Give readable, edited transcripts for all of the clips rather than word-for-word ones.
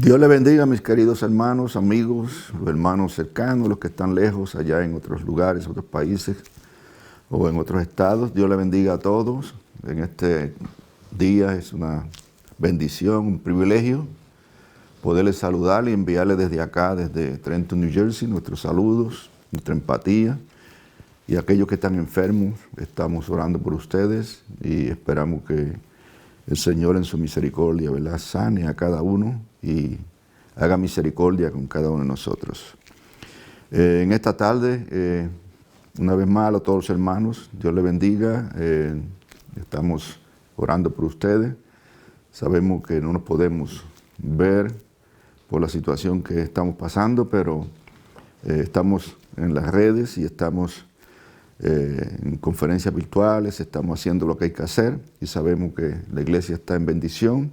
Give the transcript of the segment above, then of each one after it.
Dios le bendiga, mis queridos hermanos, amigos, los hermanos cercanos, los que están lejos, allá en otros lugares, otros países o en otros estados. Dios le bendiga a todos. En este día es una bendición, un privilegio poderles saludar y enviarles desde acá, desde Trenton, New Jersey, nuestros saludos, nuestra empatía. Y aquellos que están enfermos, estamos orando por ustedes y esperamos que el Señor en su misericordia, ¿verdad?, sane a cada uno y haga misericordia con cada uno de nosotros. En esta tarde, una vez más a todos los hermanos, Dios les bendiga. Estamos orando por ustedes. Sabemos que no nos podemos ver por la situación que estamos pasando, pero estamos en las redes y estamos en conferencias virtuales, estamos haciendo lo que hay que hacer y sabemos que la iglesia está en bendición,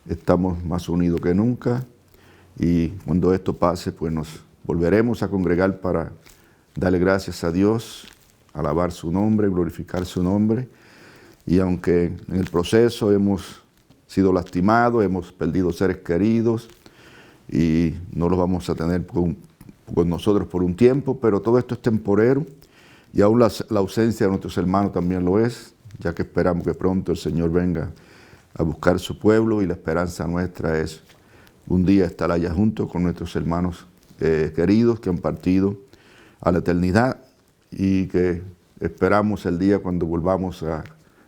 estamos más unidos que nunca y cuando esto pase pues nos volveremos a congregar para darle gracias a Dios, alabar su nombre, glorificar su nombre. Y aunque en el proceso hemos sido lastimados, hemos perdido seres queridos y no los vamos a tener con nosotros por un tiempo, pero todo esto es temporero. Y aún la ausencia de nuestros hermanos también lo es, ya que esperamos que pronto el Señor venga a buscar su pueblo y la esperanza nuestra es un día estar allá junto con nuestros hermanos queridos que han partido a la eternidad y que esperamos el día cuando volvamos a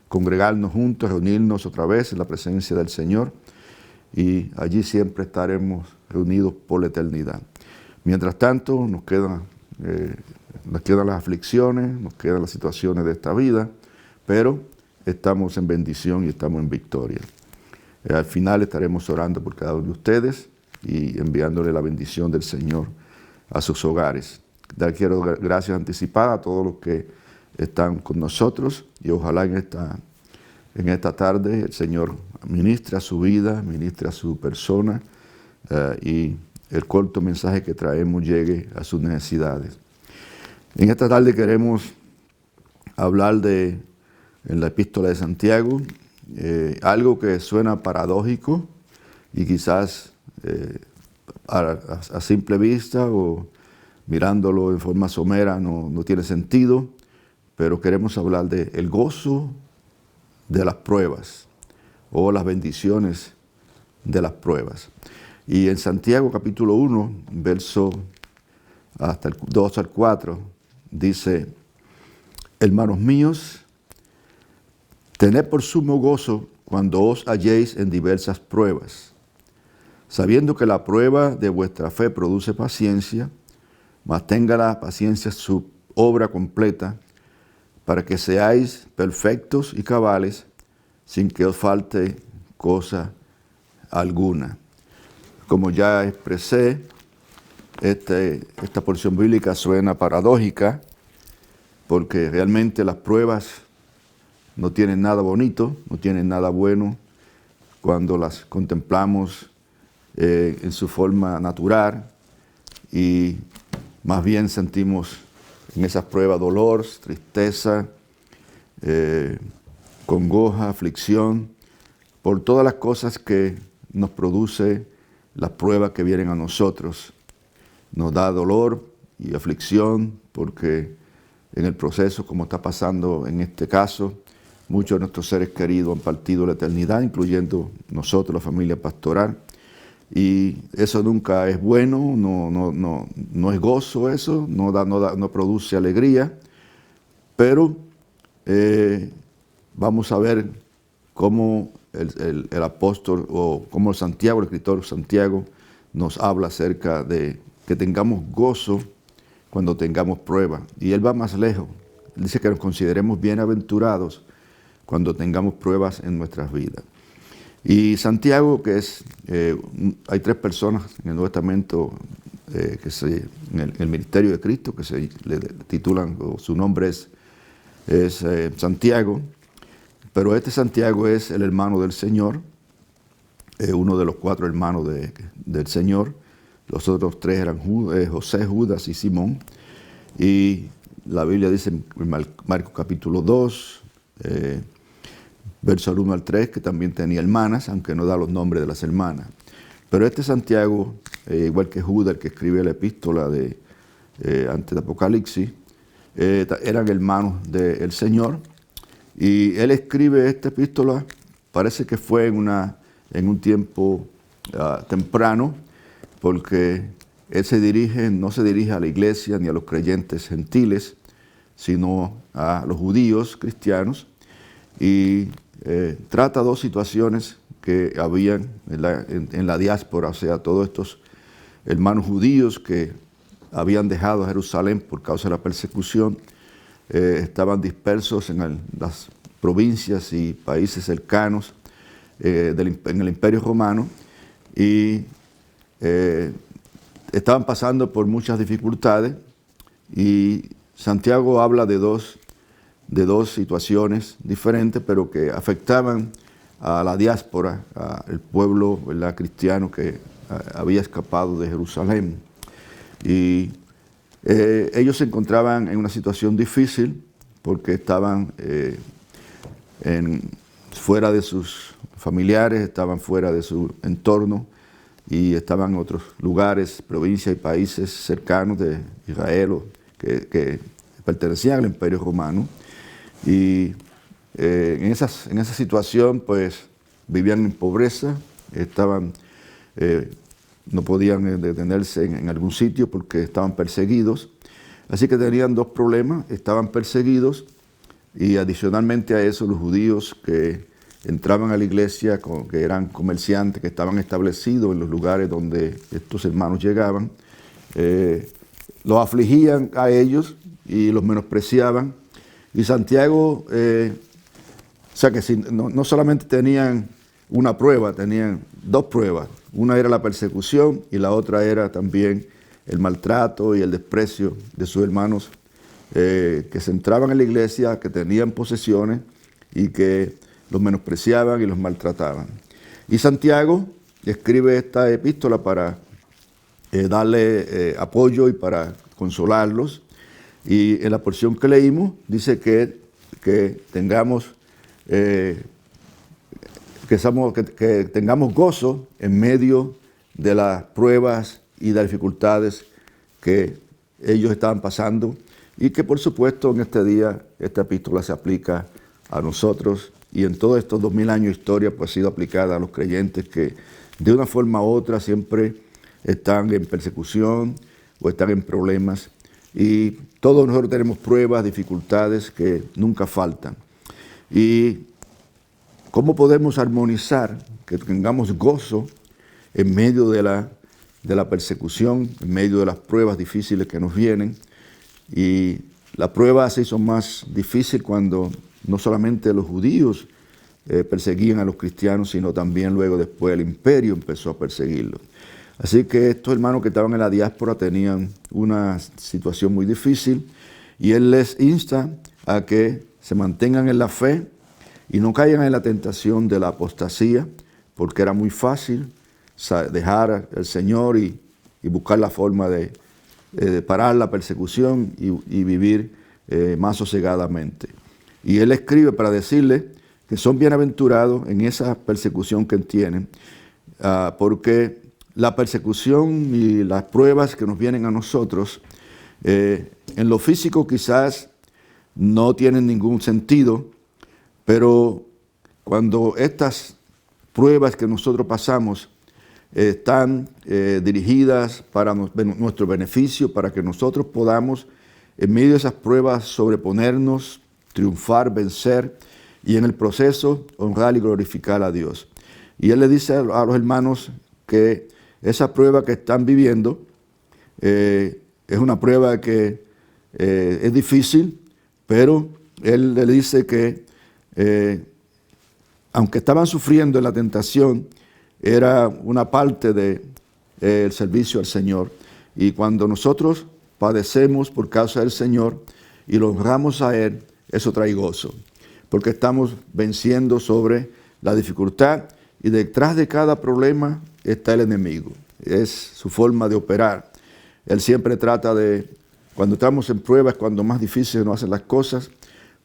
congregarnos juntos, reunirnos otra vez en la presencia del Señor y allí siempre estaremos reunidos por la eternidad. Mientras tanto, nos quedan las aflicciones, nos quedan las situaciones de esta vida, pero estamos en bendición y estamos en victoria. Al final estaremos orando por cada uno de ustedes y enviándole la bendición del Señor a sus hogares. Quiero dar gracias anticipadas a todos los que están con nosotros y ojalá en esta tarde el Señor ministre a su vida, ministre a su persona y el corto mensaje que traemos llegue a sus necesidades. En esta tarde queremos hablar en la epístola de Santiago, algo que suena paradójico y quizás a simple vista o mirándolo en forma somera no tiene sentido, pero queremos hablar del gozo de las pruebas o las bendiciones de las pruebas. Y en Santiago capítulo 1, verso hasta el 2 al 4, dice: hermanos míos, tened por sumo gozo cuando os halléis en diversas pruebas, sabiendo que la prueba de vuestra fe produce paciencia, mas tenga la paciencia su obra completa, para que seáis perfectos y cabales, sin que os falte cosa alguna. Como ya expresé, esta porción bíblica suena paradójica porque realmente las pruebas no tienen nada bonito, no tienen nada bueno cuando las contemplamos en su forma natural y más bien sentimos en esas pruebas dolor, tristeza, congoja, aflicción, por todas las cosas que nos produce las pruebas que vienen a nosotros. Nos da dolor y aflicción porque en el proceso, como está pasando en este caso, muchos de nuestros seres queridos han partido a la eternidad, incluyendo nosotros, la familia pastoral. Y eso nunca es bueno, no es gozo eso, no produce alegría. Pero vamos a ver cómo el apóstol o cómo Santiago, el escritor Santiago, nos habla acerca de que tengamos gozo cuando tengamos prueba. Y él va más lejos. Él dice que nos consideremos bienaventurados cuando tengamos pruebas en nuestras vidas. Y Santiago, que hay 3 personas en el Nuevo Testamento en el ministerio de Cristo, que se le titulan, o su nombre es Santiago, pero este Santiago es el hermano del Señor, uno de los 4 hermanos del Señor. Los otros 3 eran José, Judas y Simón. Y la Biblia dice en Marcos capítulo 2, verso 1 al 3, que también tenía hermanas, aunque no da los nombres de las hermanas. Pero este Santiago, igual que Judas, el que escribe la epístola antes de Apocalipsis, eran hermanos del Señor. Y él escribe esta epístola, parece que fue en un tiempo temprano, porque él no se dirige a la iglesia ni a los creyentes gentiles, sino a los judíos cristianos, y trata dos situaciones que habían en la diáspora, o sea, todos estos hermanos judíos que habían dejado Jerusalén por causa de la persecución, estaban dispersos en las provincias y países cercanos en el Imperio Romano, y estaban pasando por muchas dificultades, y Santiago habla de dos situaciones diferentes, pero que afectaban a la diáspora, al pueblo, ¿verdad?, cristiano que había escapado de Jerusalén. Y ellos se encontraban en una situación difícil porque estaban fuera de sus familiares, estaban fuera de su entorno y estaban en otros lugares, provincias y países cercanos de Israel que pertenecían al Imperio Romano. Y en esa situación, pues, vivían en pobreza, no podían detenerse en algún sitio porque estaban perseguidos. Así que tenían dos problemas: estaban perseguidos, y adicionalmente a eso, los judíos que entraban a la iglesia, que eran comerciantes, que estaban establecidos en los lugares donde estos hermanos llegaban, los afligían a ellos y los menospreciaban. Y Santiago, o sea que no solamente tenían una prueba, tenían dos pruebas. Una era la persecución y la otra era también el maltrato y el desprecio de sus hermanos que se entraban en la iglesia, que tenían posesiones y que los menospreciaban y los maltrataban. Y Santiago escribe esta epístola para darle apoyo y para consolarlos. Y en la porción que leímos dice que tengamos gozo en medio de las pruebas y las dificultades que ellos estaban pasando, y que por supuesto en este día esta epístola se aplica a nosotros, y en todos estos 2000 años de historia pues ha sido aplicada a los creyentes que de una forma u otra siempre están en persecución o están en problemas. Y todos nosotros tenemos pruebas, dificultades que nunca faltan. Y ¿cómo podemos armonizar que tengamos gozo en medio de la persecución, en medio de las pruebas difíciles que nos vienen? Y las pruebas se hizo más difícil cuando no solamente los judíos perseguían a los cristianos, sino también luego después el imperio empezó a perseguirlos. Así que estos hermanos que estaban en la diáspora tenían una situación muy difícil, y él les insta a que se mantengan en la fe y no caigan en la tentación de la apostasía, porque era muy fácil dejar al Señor y buscar la forma de parar la persecución y vivir más sosegadamente. Y él escribe para decirles que son bienaventurados en esa persecución que tienen, porque la persecución y las pruebas que nos vienen a nosotros, en lo físico quizás no tienen ningún sentido, pero cuando estas pruebas que nosotros pasamos están dirigidas para nuestro beneficio, para que nosotros podamos, en medio de esas pruebas, sobreponernos, triunfar, vencer, y en el proceso honrar y glorificar a Dios. Y él le dice a los hermanos que esa prueba que están viviendo es una prueba que es difícil, pero él le dice que aunque estaban sufriendo en la tentación, era una parte del servicio al Señor. Y cuando nosotros padecemos por causa del Señor y lo honramos a Él, eso trae gozo, porque estamos venciendo sobre la dificultad, y detrás de cada problema está el enemigo. Es su forma de operar. Él siempre trata cuando estamos en pruebas, cuando más difíciles nos hacen las cosas,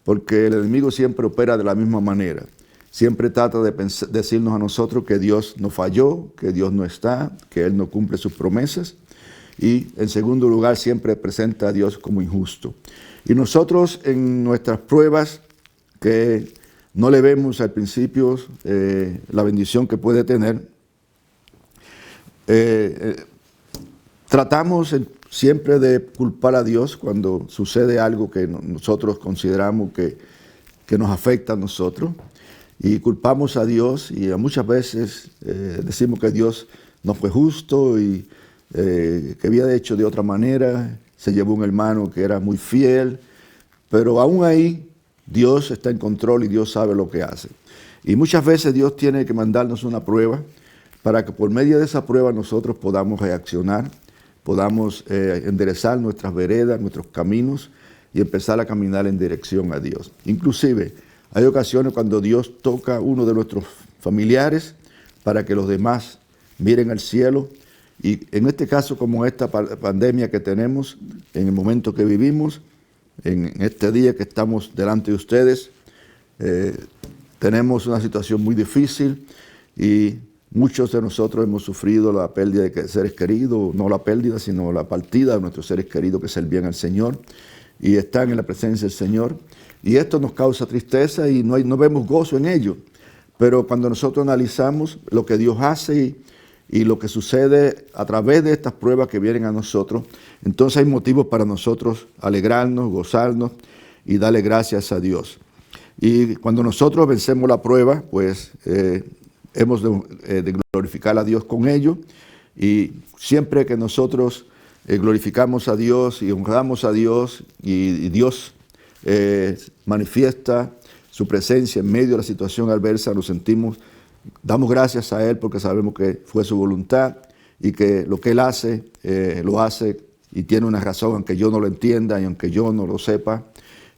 porque el enemigo siempre opera de la misma manera. siempre trata de decirnos a nosotros que Dios no falló, que Dios no está, que Él no cumple sus promesas. Y en segundo lugar, siempre presenta a Dios como injusto. Y nosotros en nuestras pruebas, que no le vemos al principio la bendición que puede tener, tratamos siempre de culpar a Dios cuando sucede algo que nosotros consideramos que nos afecta a nosotros, y culpamos a Dios, y muchas veces decimos que Dios no fue justo y que había hecho de otra manera, se llevó un hermano que era muy fiel, pero aún ahí Dios está en control y Dios sabe lo que hace. Y muchas veces Dios tiene que mandarnos una prueba para que por medio de esa prueba nosotros podamos reaccionar, podamos enderezar nuestras veredas, nuestros caminos y empezar a caminar en dirección a Dios. Inclusive, hay ocasiones cuando Dios toca a uno de nuestros familiares para que los demás miren al cielo. Y en este caso, como esta pandemia que tenemos, en el momento que vivimos, en este día que estamos delante de ustedes, tenemos una situación muy difícil y muchos de nosotros hemos sufrido la pérdida de seres queridos, no la pérdida, sino la partida de nuestros seres queridos que servían al Señor y están en la presencia del Señor. Y esto nos causa tristeza y no vemos gozo en ello. Pero cuando nosotros analizamos lo que Dios hace y lo que sucede a través de estas pruebas que vienen a nosotros, entonces hay motivos para nosotros alegrarnos, gozarnos y darle gracias a Dios. Y cuando nosotros vencemos la prueba, pues hemos de glorificar a Dios con ello. Y siempre que nosotros glorificamos a Dios y honramos a Dios y Dios manifiesta su presencia en medio de la situación adversa, nos sentimos, damos gracias a Él porque sabemos que fue su voluntad y que lo que Él hace, lo hace y tiene una razón, aunque yo no lo entienda y aunque yo no lo sepa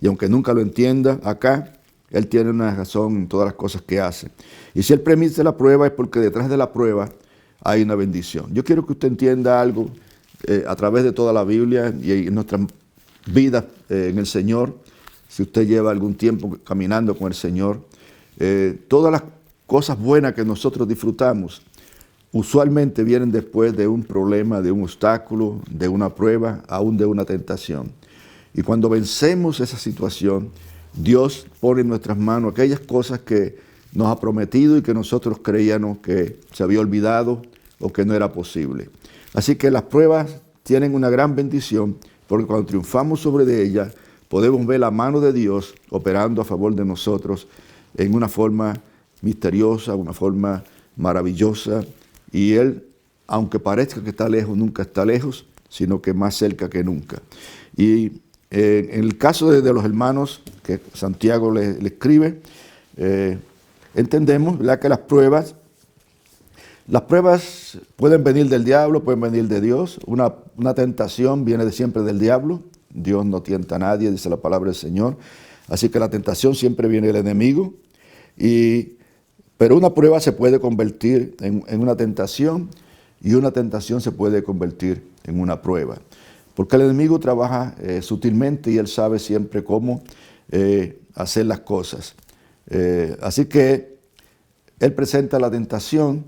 y aunque nunca lo entienda acá, Él tiene una razón en todas las cosas que hace. Y si Él permite la prueba es porque detrás de la prueba hay una bendición. Yo quiero que usted entienda algo a través de toda la Biblia y en nuestras vidas en el Señor. Si usted lleva algún tiempo caminando con el Señor, todas las cosas buenas que nosotros disfrutamos usualmente vienen después de un problema, de un obstáculo, de una prueba, aún de una tentación. Y cuando vencemos esa situación, Dios pone en nuestras manos aquellas cosas que nos ha prometido y que nosotros creíamos que se había olvidado o que no era posible. Así que las pruebas tienen una gran bendición porque cuando triunfamos sobre ellas, podemos ver la mano de Dios operando a favor de nosotros en una forma misteriosa, una forma maravillosa. Y Él, aunque parezca que está lejos, nunca está lejos, sino que más cerca que nunca. Y en el caso de los hermanos que Santiago le escribe, entendemos, ¿verdad?, que las pruebas pueden venir del diablo, pueden venir de Dios. Una tentación viene siempre del diablo. Dios no tienta a nadie, dice la palabra del Señor. Así que la tentación siempre viene del enemigo. Pero una prueba se puede convertir en una tentación y una tentación se puede convertir en una prueba. Porque el enemigo trabaja sutilmente y él sabe siempre cómo hacer las cosas. Así que él presenta la tentación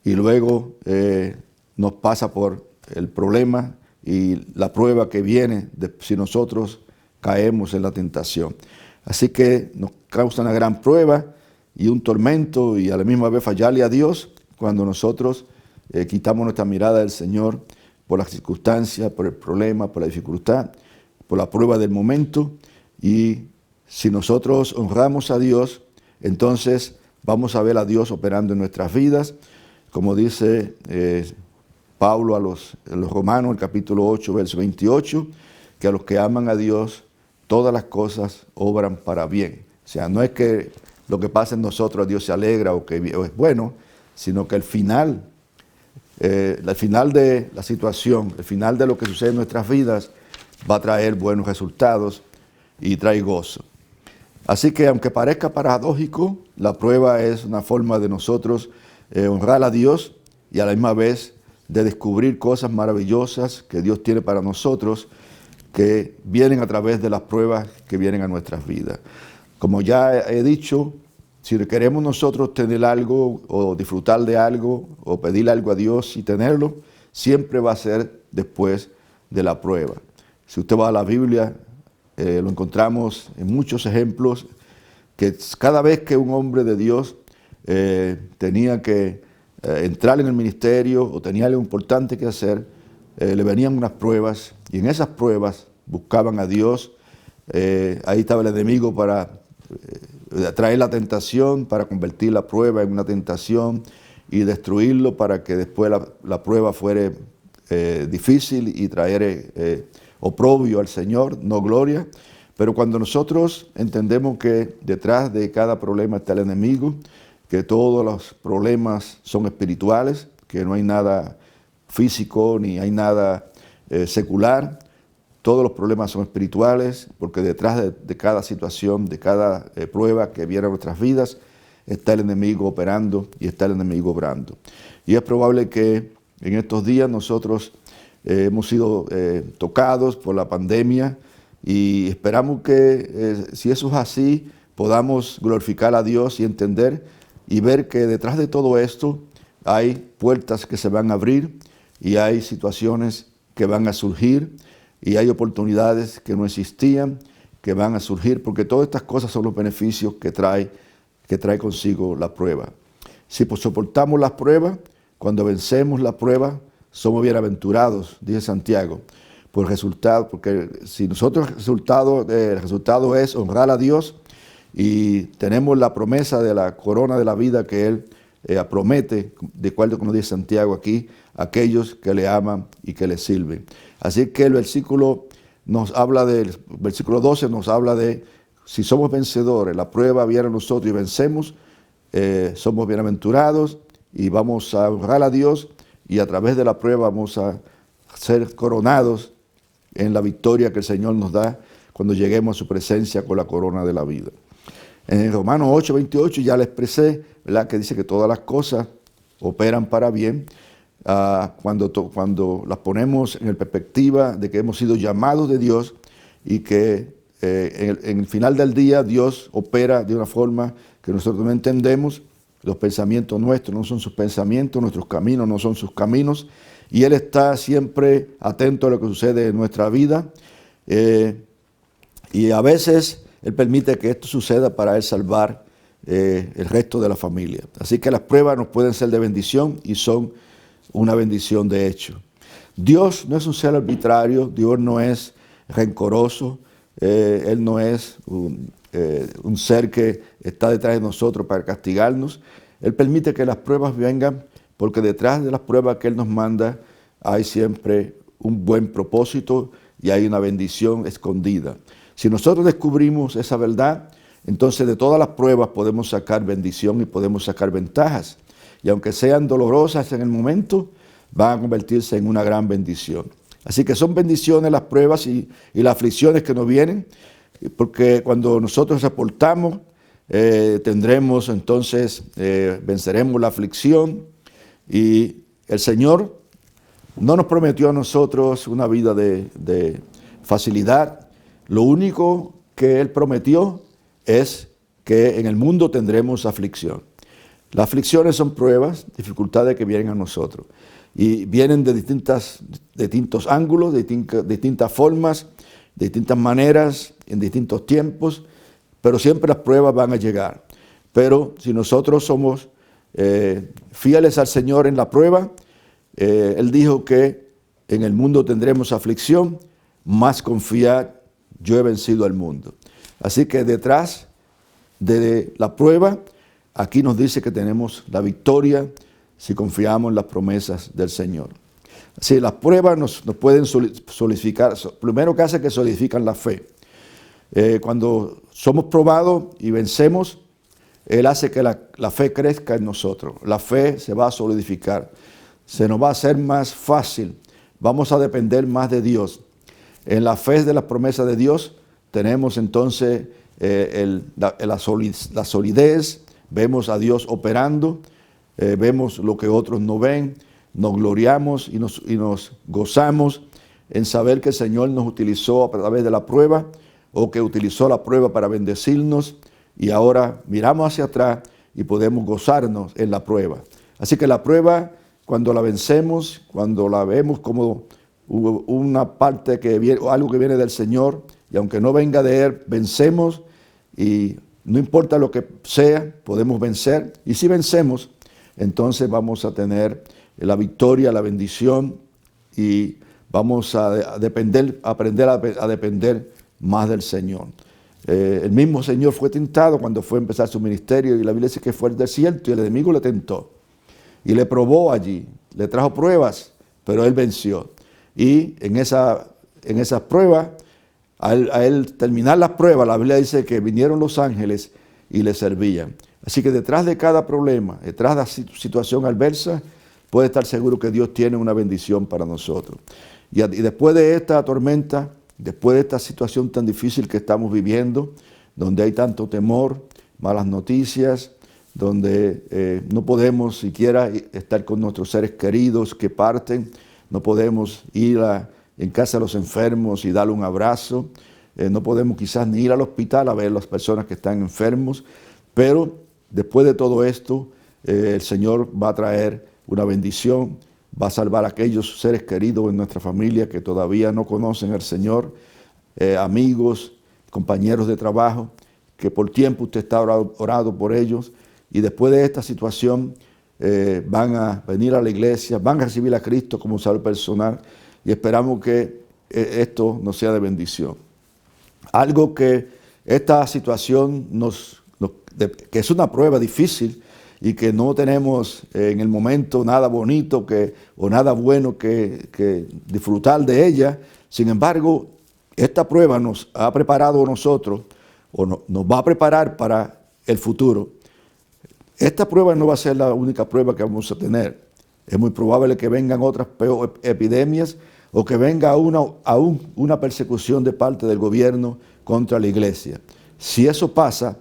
y luego nos pasa por el problema y la prueba que viene si nosotros caemos en la tentación. Así que nos causa una gran prueba y un tormento y a la misma vez fallarle a Dios cuando nosotros quitamos nuestra mirada del Señor por las circunstancias, por el problema, por la dificultad, por la prueba del momento. Y si nosotros honramos a Dios, entonces vamos a ver a Dios operando en nuestras vidas, como dice Pablo a los Romanos, el capítulo 8, verso 28, que a los que aman a Dios, todas las cosas obran para bien. O sea, no es que lo que pasa en nosotros a Dios se alegra o es bueno, sino que el final de la situación, el final de lo que sucede en nuestras vidas va a traer buenos resultados y trae gozo. Así que aunque parezca paradójico, la prueba es una forma de nosotros honrar a Dios y a la misma vez de descubrir cosas maravillosas que Dios tiene para nosotros que vienen a través de las pruebas que vienen a nuestras vidas. Como ya he dicho, si queremos nosotros tener algo o disfrutar de algo o pedir algo a Dios y tenerlo, siempre va a ser después de la prueba. Si usted va a la Biblia, lo encontramos en muchos ejemplos que cada vez que un hombre de Dios tenía que entrar en el ministerio o tenía algo importante que hacer, le venían unas pruebas y en esas pruebas buscaban a Dios. Ahí estaba el enemigo para traer la tentación, para convertir la prueba en una tentación y destruirlo para que después la prueba fuera difícil y traer oprobio al Señor, no gloria. Pero cuando nosotros entendemos que detrás de cada problema está el enemigo, que todos los problemas son espirituales, que no hay nada físico ni hay nada secular, todos los problemas son espirituales, porque detrás de cada situación, de cada prueba que viene a nuestras vidas, está el enemigo operando y está el enemigo obrando. Y es probable que en estos días nosotros hemos sido tocados por la pandemia y esperamos que si eso es así, podamos glorificar a Dios y entender y ver que detrás de todo esto hay puertas que se van a abrir y hay situaciones que van a surgir y hay oportunidades que no existían, que van a surgir, porque todas estas cosas son los beneficios que trae consigo la prueba. Si soportamos las pruebas, cuando vencemos la prueba, somos bienaventurados, dice Santiago, por el resultado, porque si nosotros el resultado es honrar a Dios y tenemos la promesa de la corona de la vida que Él promete, de acuerdo con lo dice Santiago aquí, a aquellos que le aman y que le sirven. Así que el versículo 12 nos habla de si somos vencedores, la prueba viene a nosotros y vencemos, somos bienaventurados y vamos a honrar a Dios y a través de la prueba vamos a ser coronados en la victoria que el Señor nos da cuando lleguemos a su presencia con la corona de la vida. En Romanos 8:28 ya le expresé, ¿verdad?, que dice que todas las cosas operan para bien cuando las ponemos en perspectiva de que hemos sido llamados de Dios y que en el final del día Dios opera de una forma que nosotros no entendemos. Los pensamientos nuestros no son sus pensamientos, nuestros caminos no son sus caminos, y Él está siempre atento a lo que sucede en nuestra vida, y a veces Él permite que esto suceda para Él salvar el resto de la familia. Así que las pruebas nos pueden ser de bendición y son una bendición de hecho. Dios no es un ser arbitrario, Dios no es rencoroso, Él no es un ser que está detrás de nosotros para castigarnos. Él permite que las pruebas vengan porque detrás de las pruebas que Él nos manda hay siempre un buen propósito y hay una bendición escondida. Si nosotros descubrimos esa verdad, entonces de todas las pruebas podemos sacar bendición y podemos sacar ventajas. Y aunque sean dolorosas en el momento, van a convertirse en una gran bendición. Así que son bendiciones las pruebas y las aflicciones que nos vienen, porque cuando nosotros soportamos, tendremos entonces, venceremos la aflicción, y el Señor no nos prometió a nosotros una vida de facilidad. Lo único que Él prometió es que en el mundo tendremos aflicción. Las aflicciones son pruebas, dificultades que vienen a nosotros y vienen de distintos ángulos, de distintas formas, de distintas maneras, en distintos tiempos, pero siempre las pruebas van a llegar. Pero si nosotros somos fieles al Señor en la prueba, Él dijo que en el mundo tendremos aflicción, más confiad, yo he vencido al mundo. Así que detrás de la prueba, aquí nos dice que tenemos la victoria si confiamos en las promesas del Señor. Así, las pruebas nos pueden solidificar, primero que hace que solidifican la fe. Cuando somos probados y vencemos, Él hace que la fe crezca en nosotros. La fe se va a solidificar, se nos va a hacer más fácil, vamos a depender más de Dios. En la fe de las promesas de Dios tenemos entonces la solidez, vemos a Dios operando, vemos lo que otros no ven, nos gloriamos y nos gozamos en saber que el Señor nos utilizó a través de la prueba, o que utilizó la prueba para bendecirnos, y ahora miramos hacia atrás y podemos gozarnos en la prueba. Así que la prueba, cuando la vencemos, cuando la vemos como una parte que viene, o algo que viene del Señor, y aunque no venga de Él, vencemos, y no importa lo que sea, podemos vencer. Y si vencemos, entonces vamos a tener la victoria, la bendición, y vamos a aprender a depender más del Señor. El mismo Señor fue tentado cuando fue a empezar su ministerio, y la Biblia dice que fue al desierto y el enemigo le tentó y le probó allí, le trajo pruebas, pero él venció. Y en esas pruebas, a él terminar las pruebas, la Biblia dice que vinieron los ángeles y le servían. Así que detrás de cada problema, detrás de la situación adversa, puede estar seguro que Dios tiene una bendición para nosotros. Y después de esta tormenta, después de esta situación tan difícil que estamos viviendo, donde hay tanto temor, malas noticias, donde no podemos siquiera estar con nuestros seres queridos que parten, no podemos ir en casa de los enfermos y darle un abrazo, no podemos quizás ni ir al hospital a ver a las personas que están enfermos, pero después de todo esto, el Señor va a traer una bendición, va a salvar a aquellos seres queridos en nuestra familia que todavía no conocen al Señor, amigos, compañeros de trabajo, que por tiempo usted está orando por ellos, y después de esta situación van a venir a la iglesia, van a recibir a Cristo como salvo personal, y esperamos que esto nos sea de bendición. Algo que esta situación que es una prueba difícil y que no tenemos en el momento nada bonito o nada bueno que disfrutar de ella, sin embargo, esta prueba nos ha preparado a nosotros, nos va a preparar para el futuro. Esta prueba no va a ser la única prueba que vamos a tener. Es muy probable que vengan otras epidemias o que venga aún una persecución de parte del gobierno contra la iglesia. Si eso pasa,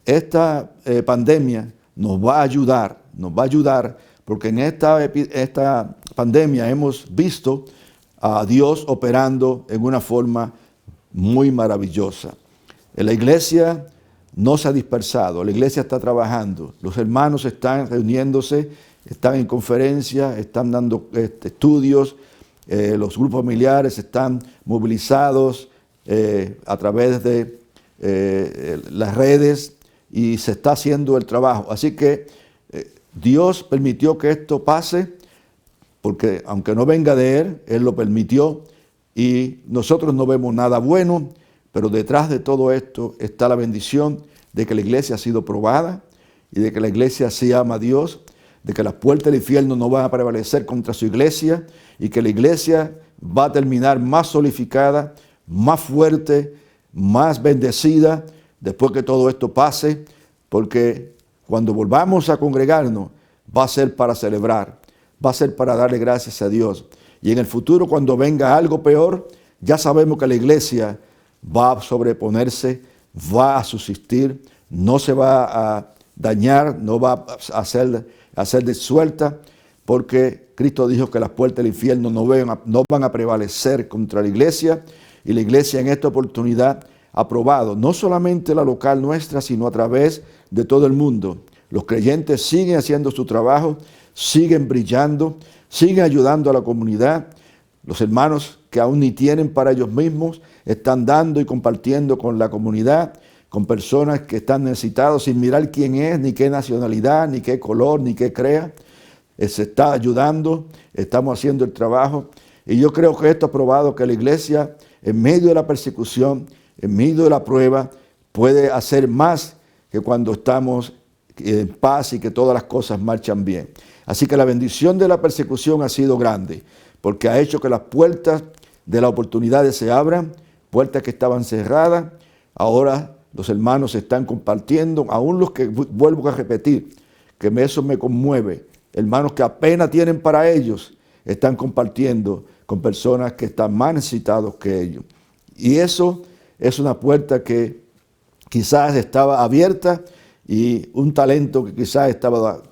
esta pandemia nos va a ayudar porque en esta pandemia hemos visto a Dios operando en una forma muy maravillosa. La iglesia no se ha dispersado, la iglesia está trabajando, los hermanos están reuniéndose, están en conferencias, están dando estudios, los grupos familiares están movilizados a través de las redes y se está haciendo el trabajo. Así que Dios permitió que esto pase, porque aunque no venga de Él, Él lo permitió y nosotros no vemos nada bueno, pero detrás de todo esto está la bendición de que la iglesia ha sido probada y de que la iglesia sí ama a Dios, de que las puertas del infierno no van a prevalecer contra su iglesia y que la iglesia va a terminar más solidificada, más fuerte, más bendecida después que todo esto pase, porque cuando volvamos a congregarnos va a ser para celebrar, va a ser para darle gracias a Dios. Y en el futuro, cuando venga algo peor, ya sabemos que la iglesia va a sobreponerse, va a subsistir, no se va a dañar, no va a ser disuelta, porque Cristo dijo que las puertas del infierno no van a prevalecer contra la iglesia, y la iglesia en esta oportunidad ha probado, no solamente la local nuestra, sino a través de todo el mundo. Los creyentes siguen haciendo su trabajo, siguen brillando, siguen ayudando a la comunidad. Los hermanos que aún ni tienen para ellos mismos están dando y compartiendo con la comunidad, con personas que están necesitados sin mirar quién es, ni qué nacionalidad, ni qué color, ni qué crea. Se está ayudando, estamos haciendo el trabajo. Y yo creo que esto ha probado que la iglesia, en medio de la persecución, en medio de la prueba, puede hacer más que cuando estamos en paz y que todas las cosas marchan bien. Así que la bendición de la persecución ha sido grande, porque ha hecho que las puertas de las oportunidades se abran, puertas que estaban cerradas. Ahora los hermanos están compartiendo, aún los que, vuelvo a repetir, que eso me conmueve, hermanos que apenas tienen para ellos, están compartiendo con personas que están más necesitados que ellos. Y eso es una puerta que quizás estaba abierta y un talento que quizás estaba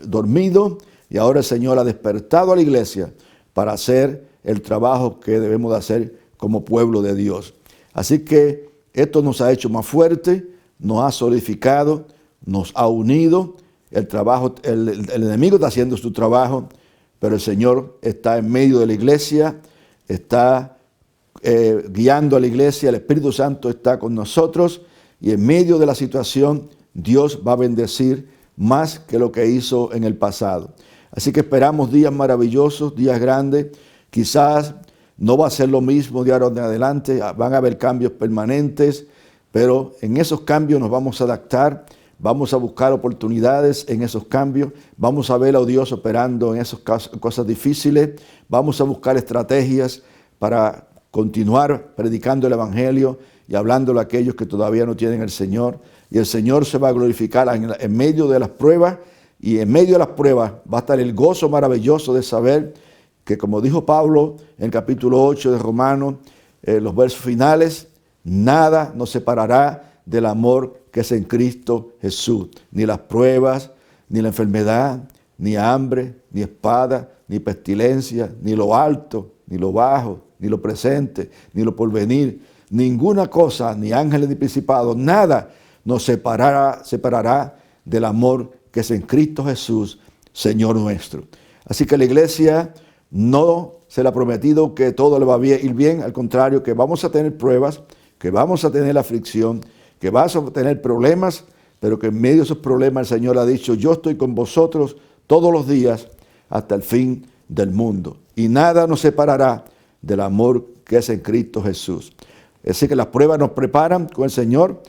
dormido, y ahora el Señor ha despertado a la iglesia para hacer el trabajo que debemos de hacer como pueblo de Dios. Así que esto nos ha hecho más fuertes, nos ha solidificado, nos ha unido. El enemigo está haciendo su trabajo, pero el Señor está en medio de la iglesia, está guiando a la iglesia, el Espíritu Santo está con nosotros y en medio de la situación Dios va a bendecir más que lo que hizo en el pasado. Así que esperamos días maravillosos, días grandes. Quizás no va a ser lo mismo de ahora en adelante, van a haber cambios permanentes, pero en esos cambios nos vamos a adaptar, vamos a buscar oportunidades en esos cambios, vamos a ver a Dios operando en esas cosas difíciles, vamos a buscar estrategias para continuar predicando el Evangelio y hablándole a aquellos que todavía no tienen el Señor. Y el Señor se va a glorificar en medio de las pruebas, y en medio de las pruebas va a estar el gozo maravilloso de saber que, como dijo Pablo en el capítulo 8 de Romanos, los versos finales, nada nos separará del amor que es en Cristo Jesús. Ni las pruebas, ni la enfermedad, ni hambre, ni espada, ni pestilencia, ni lo alto, ni lo bajo, ni lo presente, ni lo porvenir, ninguna cosa, ni ángeles ni principados, nada nos separará del amor que es en Cristo Jesús, Señor nuestro. Así que la iglesia no se le ha prometido que todo le va a ir bien, al contrario, que vamos a tener pruebas, que vamos a tener aflicción, que vamos a tener problemas, pero que en medio de esos problemas el Señor ha dicho, yo estoy con vosotros todos los días hasta el fin del mundo. Y nada nos separará del amor que es en Cristo Jesús. Así que las pruebas nos preparan con el Señor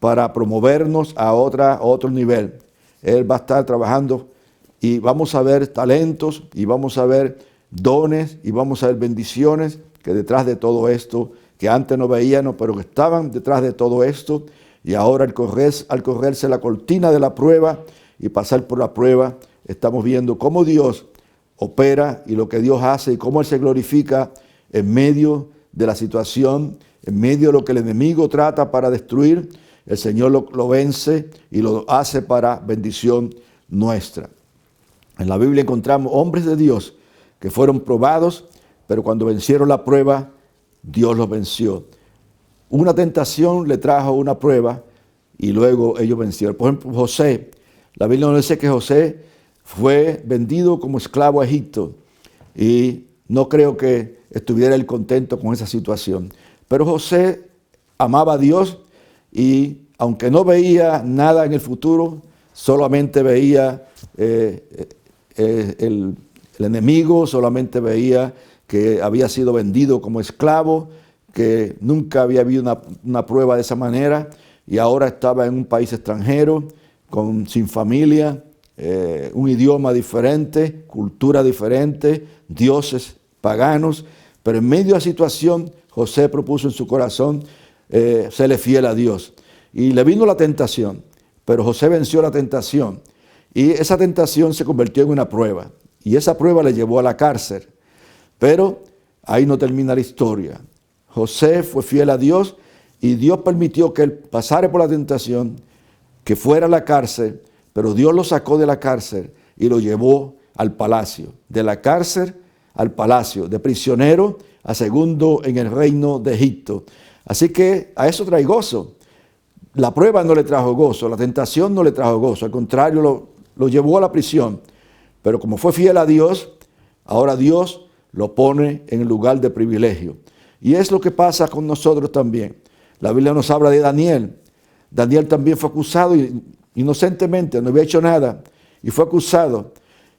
para promovernos a otro nivel. Él va a estar trabajando y vamos a ver talentos y vamos a ver dones y vamos a ver bendiciones que detrás de todo esto, que antes no veíamos, pero que estaban detrás de todo esto. Y ahora al correrse la cortina de la prueba y pasar por la prueba, estamos viendo cómo Dios opera y lo que Dios hace y cómo Él se glorifica en medio de la situación, en medio de lo que el enemigo trata para destruir. El Señor lo vence y lo hace para bendición nuestra. En la Biblia encontramos hombres de Dios que fueron probados, pero cuando vencieron la prueba, Dios los venció. Una tentación le trajo una prueba y luego ellos vencieron. Por ejemplo, José. La Biblia nos dice que José fue vendido como esclavo a Egipto y no creo que estuviera él contento con esa situación. Pero José amaba a Dios y aunque no veía nada en el futuro, solamente veía el enemigo, solamente veía que había sido vendido como esclavo, que nunca había habido una prueba de esa manera y ahora estaba en un país extranjero, sin familia, un idioma diferente, cultura diferente, dioses paganos, pero en medio de la situación José propuso en su corazón serle fiel a Dios. Y le vino la tentación, pero José venció la tentación. Y esa tentación se convirtió en una prueba. Y esa prueba le llevó a la cárcel. Pero ahí no termina la historia. José fue fiel a Dios y Dios permitió que él pasara por la tentación, que fuera a la cárcel, pero Dios lo sacó de la cárcel y lo llevó al palacio. De la cárcel al palacio, de prisionero a segundo en el reino de Egipto. Así que a eso trae gozo. La prueba no le trajo gozo, la tentación no le trajo gozo, al contrario lo llevó a la prisión. Pero como fue fiel a Dios, ahora Dios lo pone en el lugar de privilegio. Y es lo que pasa con nosotros también. La Biblia nos habla de Daniel. Daniel también fue acusado inocentemente, no había hecho nada, y fue acusado.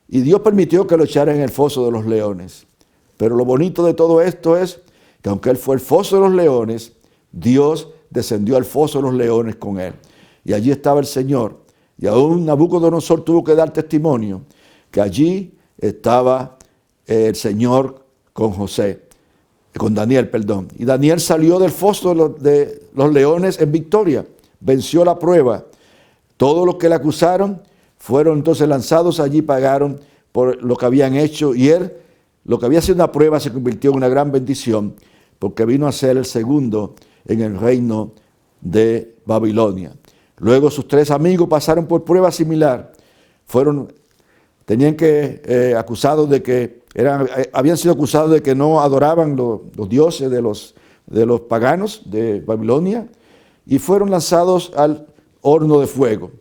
Y Dios permitió que lo echaran en el foso de los leones. Pero lo bonito de todo esto es que aunque él fue el foso de los leones, Dios descendió al foso de los leones con él. Y allí estaba el Señor. Y aún Nabucodonosor tuvo que dar testimonio que allí estaba el Señor con Daniel. Y Daniel salió del foso de los leones en victoria. Venció la prueba. Todos los que le acusaron fueron entonces lanzados allí, pagaron por lo que habían hecho. Y él, lo que había sido una prueba, se convirtió en una gran bendición, porque vino a ser el segundo en el reino de Babilonia. Luego sus 3 amigos pasaron por prueba similar. Habían sido acusados de que no adoraban los dioses de los paganos de Babilonia y fueron lanzados al horno de fuego,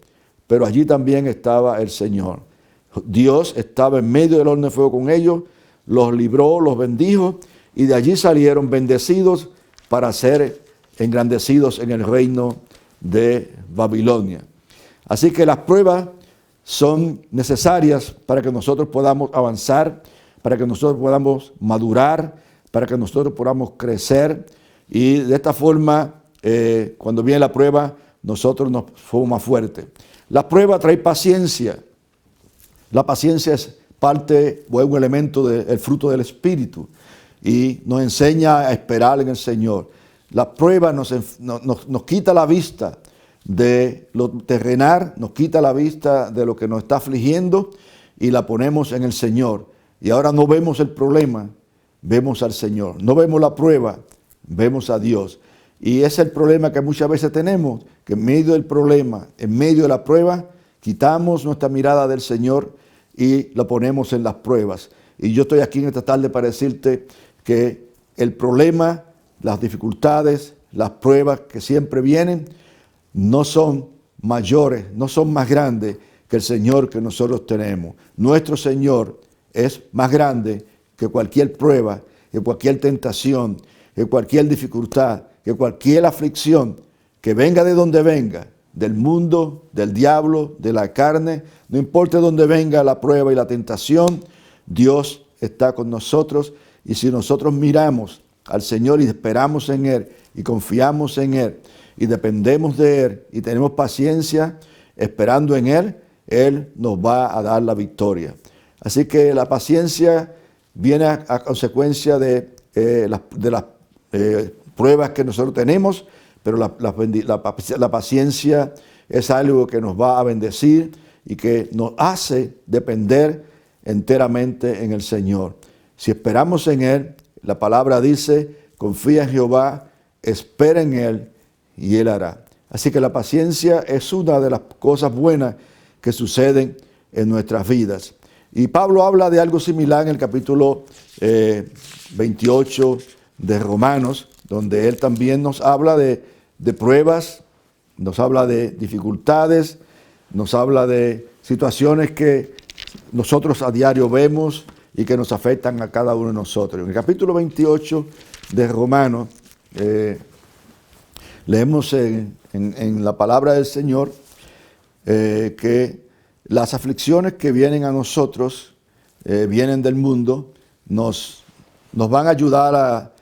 pero allí también estaba el Señor. Dios estaba en medio del horno de fuego con ellos, los libró, los bendijo, y de allí salieron bendecidos para ser engrandecidos en el reino de Babilonia. Así que las pruebas son necesarias para que nosotros podamos avanzar, para que nosotros podamos madurar, para que nosotros podamos crecer, y de esta forma, cuando viene la prueba, nosotros nos somos más fuertes. La prueba trae paciencia. La paciencia es parte o es un elemento del fruto del Espíritu y nos enseña a esperar en el Señor. La prueba nos quita la vista de lo terrenal, nos quita la vista de lo que nos está afligiendo y la ponemos en el Señor. Y ahora no vemos el problema, vemos al Señor. No vemos la prueba, vemos a Dios. Y ese es el problema que muchas veces tenemos, que en medio del problema, en medio de la prueba, quitamos nuestra mirada del Señor y la ponemos en las pruebas. Y yo estoy aquí en esta tarde para decirte que el problema, las dificultades, las pruebas que siempre vienen, no son mayores, no son más grandes que el Señor que nosotros tenemos. Nuestro Señor es más grande que cualquier prueba, que cualquier tentación, que cualquier dificultad, que cualquier aflicción que venga de donde venga, del mundo, del diablo, de la carne, no importa de dónde venga la prueba y la tentación, Dios está con nosotros. Y si nosotros miramos al Señor y esperamos en Él y confiamos en Él y dependemos de Él y tenemos paciencia esperando en Él, Él nos va a dar la victoria. Así que la paciencia viene a consecuencia de las pruebas que nosotros tenemos, pero la paciencia es algo que nos va a bendecir y que nos hace depender enteramente en el Señor. Si esperamos en Él, la palabra dice, confía en Jehová, espera en Él y Él hará. Así que la paciencia es una de las cosas buenas que suceden en nuestras vidas. Y Pablo habla de algo similar en el capítulo 28 de Romanos, donde él también nos habla de pruebas, nos habla de dificultades, nos habla de situaciones que nosotros a diario vemos y que nos afectan a cada uno de nosotros. En el capítulo 28 de Romanos, leemos en la palabra del Señor que las aflicciones que vienen a nosotros, vienen del mundo, nos van a ayudar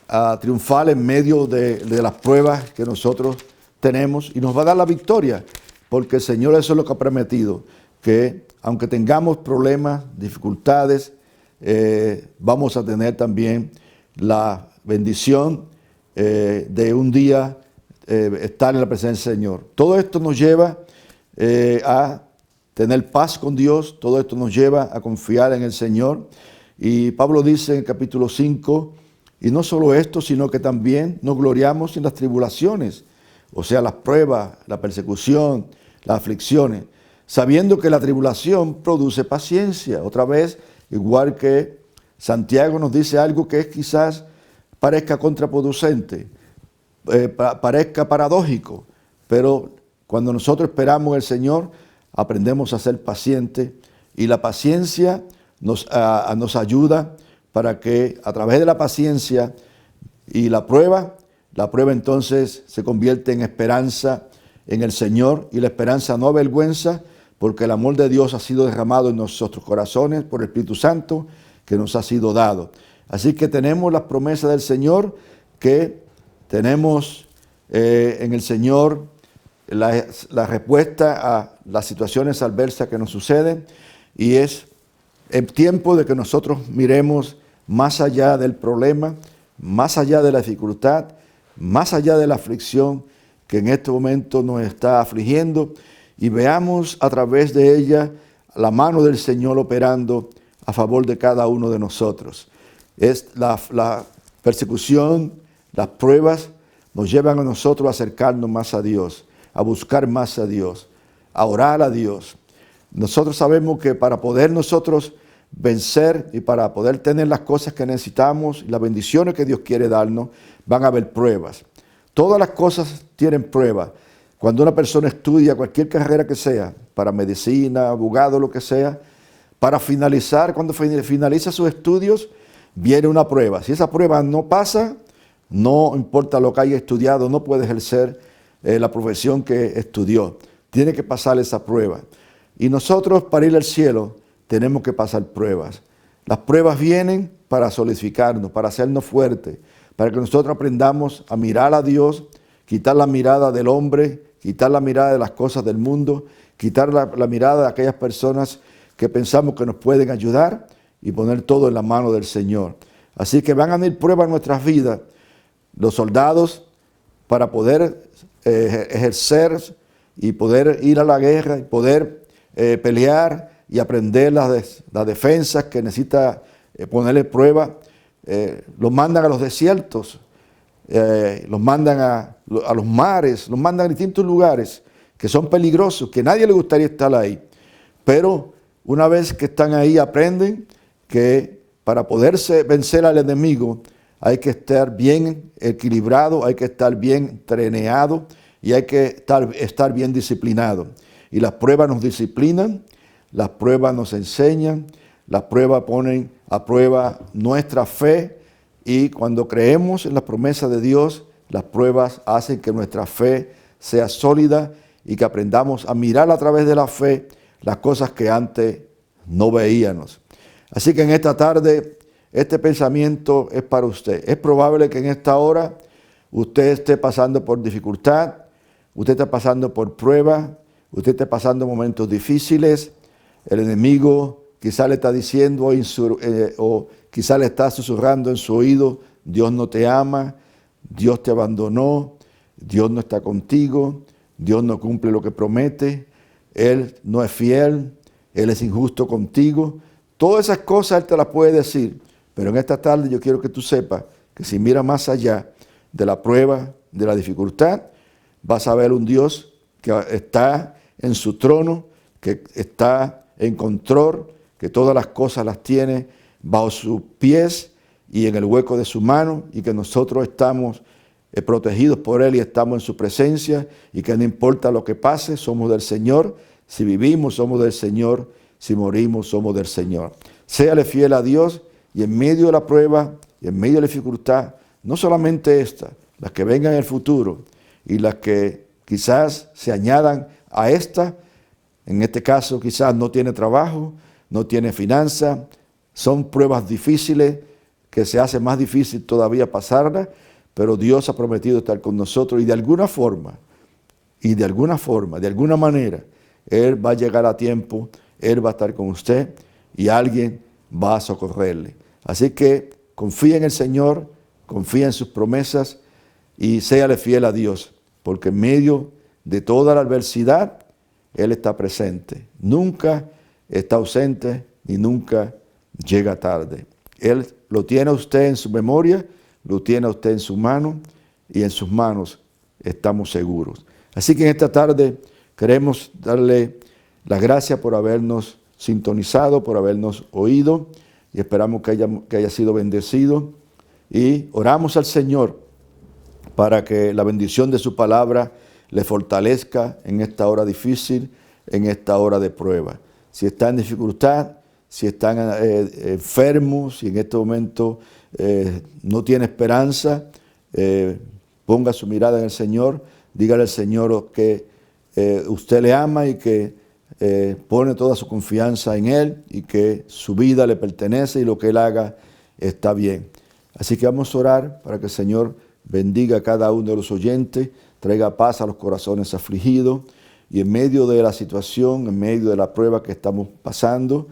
a triunfar en medio de las pruebas que nosotros tenemos y nos va a dar la victoria, porque el Señor eso es lo que ha prometido, que aunque tengamos problemas, dificultades, vamos a tener también la bendición de un día estar en la presencia del Señor. Todo esto nos lleva a tener paz con Dios, todo esto nos lleva a confiar en el Señor. Y Pablo dice en el capítulo 5, y no solo esto, sino que también nos gloriamos en las tribulaciones, o sea, las pruebas, la persecución, las aflicciones, sabiendo que la tribulación produce paciencia. Otra vez, igual que Santiago nos dice algo que quizás parezca contraproducente, parezca paradójico, pero cuando nosotros esperamos el Señor, aprendemos a ser pacientes y la paciencia nos ayuda para que a través de la paciencia y la prueba entonces se convierte en esperanza en el Señor, y la esperanza no avergüenza, porque el amor de Dios ha sido derramado en nuestros corazones por el Espíritu Santo que nos ha sido dado. Así que tenemos las promesas del Señor, que tenemos en el Señor la respuesta a las situaciones adversas que nos suceden, y es el tiempo de que nosotros miremos más allá del problema, más allá de la dificultad, más allá de la aflicción que en este momento nos está afligiendo, y veamos a través de ella la mano del Señor operando a favor de cada uno de nosotros. Es la persecución, las pruebas nos llevan a nosotros a acercarnos más a Dios, a buscar más a Dios, a orar a Dios. Nosotros sabemos que para poder nosotros vencer y para poder tener las cosas que necesitamos y las bendiciones que Dios quiere darnos, van a haber pruebas. Todas las cosas tienen pruebas. Cuando una persona estudia cualquier carrera que sea, para medicina, abogado, lo que sea, para finalizar, cuando finaliza sus estudios, viene una prueba. Si esa prueba no pasa, no importa lo que haya estudiado, no puede ejercer la profesión que estudió. Tiene que pasar esa prueba. Y nosotros, para ir al cielo, tenemos que pasar pruebas. Las pruebas vienen para solidificarnos, para hacernos fuertes, para que nosotros aprendamos a mirar a Dios, quitar la mirada del hombre, quitar la mirada de las cosas del mundo, quitar la mirada de aquellas personas que pensamos que nos pueden ayudar y poner todo en la mano del Señor. Así que van a venir pruebas en nuestras vidas. Los soldados, para poder ejercer y poder ir a la guerra y poder pelear y aprender las defensas que necesita ponerle prueba, los mandan a los desiertos, los mandan a los mares, los mandan a distintos lugares que son peligrosos, que a nadie le gustaría estar ahí. Pero una vez que están ahí aprenden que para poderse vencer al enemigo hay que estar bien equilibrado, hay que estar bien treneado y hay que estar bien disciplinado. Y las pruebas nos disciplinan, las pruebas nos enseñan, las pruebas ponen a prueba nuestra fe y cuando creemos en las promesas de Dios, las pruebas hacen que nuestra fe sea sólida y que aprendamos a mirar a través de la fe las cosas que antes no veíamos. Así que en esta tarde, este pensamiento es para usted. Es probable que en esta hora usted esté pasando por dificultad, usted esté pasando por prueba, usted esté pasando momentos difíciles. El enemigo quizá le está diciendo o quizá le está susurrando en su oído, Dios no te ama, Dios te abandonó, Dios no está contigo, Dios no cumple lo que promete, Él no es fiel, Él es injusto contigo. Todas esas cosas Él te las puede decir, pero en esta tarde yo quiero que tú sepas que si miras más allá de la prueba, de la dificultad, vas a ver un Dios que está en su trono, que está en control, que todas las cosas las tiene bajo sus pies y en el hueco de su mano y que nosotros estamos protegidos por Él y estamos en su presencia y que no importa lo que pase, somos del Señor. Si vivimos, somos del Señor. Si morimos, somos del Señor. Séale fiel a Dios y en medio de la prueba y en medio de la dificultad, no solamente esta, las que vengan en el futuro y las que quizás se añadan a esta, en este caso quizás no tiene trabajo, no tiene finanzas, son pruebas difíciles que se hace más difícil todavía pasarlas, pero Dios ha prometido estar con nosotros y de alguna forma, de alguna manera, Él va a llegar a tiempo, Él va a estar con usted y alguien va a socorrerle. Así que confía en el Señor, confía en sus promesas y séale fiel a Dios, porque en medio de toda la adversidad, Él está presente. Nunca está ausente ni nunca llega tarde. Él lo tiene a usted en su memoria, lo tiene a usted en su mano y en sus manos estamos seguros. Así que en esta tarde queremos darle las gracias por habernos sintonizado, por habernos oído y esperamos que haya sido bendecido y oramos al Señor para que la bendición de su palabra le fortalezca en esta hora difícil, en esta hora de prueba. Si está en dificultad, si están enfermos, si en este momento no tiene esperanza, ponga su mirada en el Señor, dígale al Señor que usted le ama y que pone toda su confianza en Él y que su vida le pertenece y lo que Él haga está bien. Así que vamos a orar para que el Señor bendiga a cada uno de los oyentes, traiga paz a los corazones afligidos y en medio de la situación, en medio de la prueba que estamos pasando,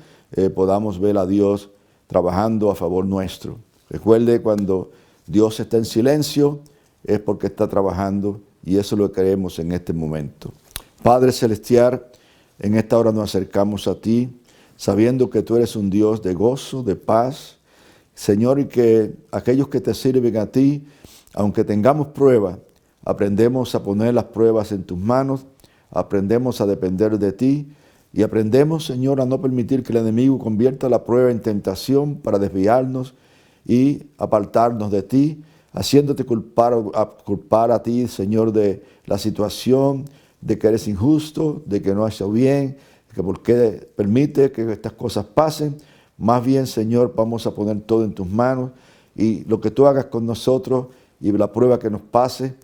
podamos ver a Dios trabajando a favor nuestro. Recuerde, cuando Dios está en silencio, es porque está trabajando y eso es lo que queremos en este momento. Padre Celestial, en esta hora nos acercamos a ti, sabiendo que tú eres un Dios de gozo, de paz, Señor, y que aquellos que te sirven a ti, aunque tengamos pruebas, aprendemos a poner las pruebas en tus manos, aprendemos a depender de ti y aprendemos, Señor, a no permitir que el enemigo convierta la prueba en tentación para desviarnos y apartarnos de ti. haciéndote culpar a ti, Señor, de la situación, de que eres injusto, de que no has hecho bien, que por qué permite que estas cosas pasen. Más bien, Señor, vamos a poner todo en tus manos y lo que tú hagas con nosotros y la prueba que nos pase,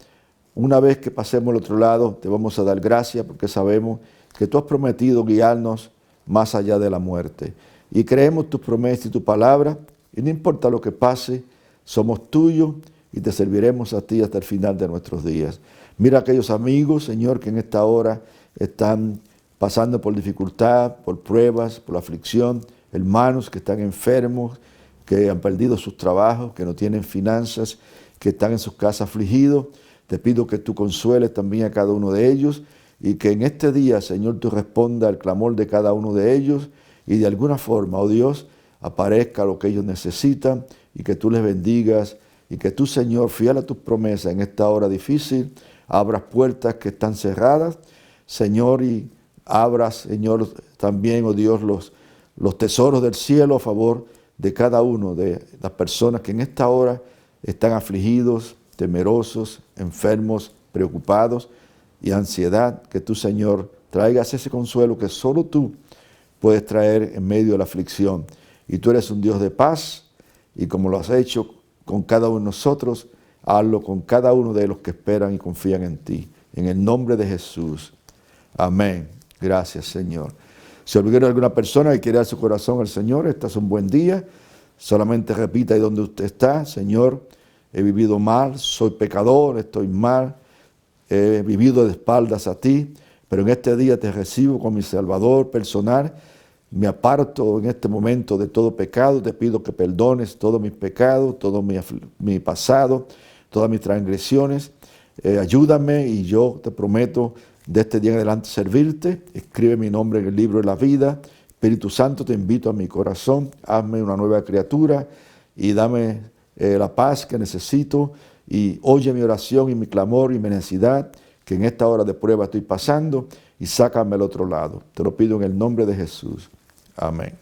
una vez que pasemos al otro lado, te vamos a dar gracias porque sabemos que tú has prometido guiarnos más allá de la muerte. Y creemos tus promesas y tu palabra, y no importa lo que pase, somos tuyos y te serviremos a ti hasta el final de nuestros días. Mira a aquellos amigos, Señor, que en esta hora están pasando por dificultad, por pruebas, por aflicción, hermanos que están enfermos, que han perdido sus trabajos, que no tienen finanzas, que están en sus casas afligidos. Te pido que tú consueles también a cada uno de ellos y que en este día, Señor, tú respondas al clamor de cada uno de ellos y de alguna forma, oh Dios, aparezca lo que ellos necesitan y que tú les bendigas y que tú, Señor, fiel a tus promesas en esta hora difícil, abras puertas que están cerradas, Señor, y abras, Señor, también, oh Dios, los tesoros del cielo a favor de cada uno de las personas que en esta hora están afligidos, temerosos, enfermos, preocupados y ansiedad. Que tú, Señor, traigas ese consuelo que solo tú puedes traer en medio de la aflicción. Y tú eres un Dios de paz y como lo has hecho con cada uno de nosotros, hazlo con cada uno de los que esperan y confían en ti. En el nombre de Jesús. Amén. Gracias, Señor. Si olvidó alguna persona que quiere dar su corazón al Señor, este es un buen día. Solamente repita ahí donde usted está: Señor, he vivido mal, soy pecador, estoy mal, he vivido de espaldas a ti, pero en este día te recibo como mi Salvador personal. Me aparto en este momento de todo pecado, te pido que perdones todos mis pecados, todo mi pasado, todas mis transgresiones. Ayúdame y yo te prometo de este día en adelante servirte. Escribe mi nombre en el libro de la vida. Espíritu Santo, te invito a mi corazón, hazme una nueva criatura y dame la paz que necesito y oye mi oración y mi clamor y mi necesidad que en esta hora de prueba estoy pasando y sácame al otro lado. Te lo pido en el nombre de Jesús. Amén.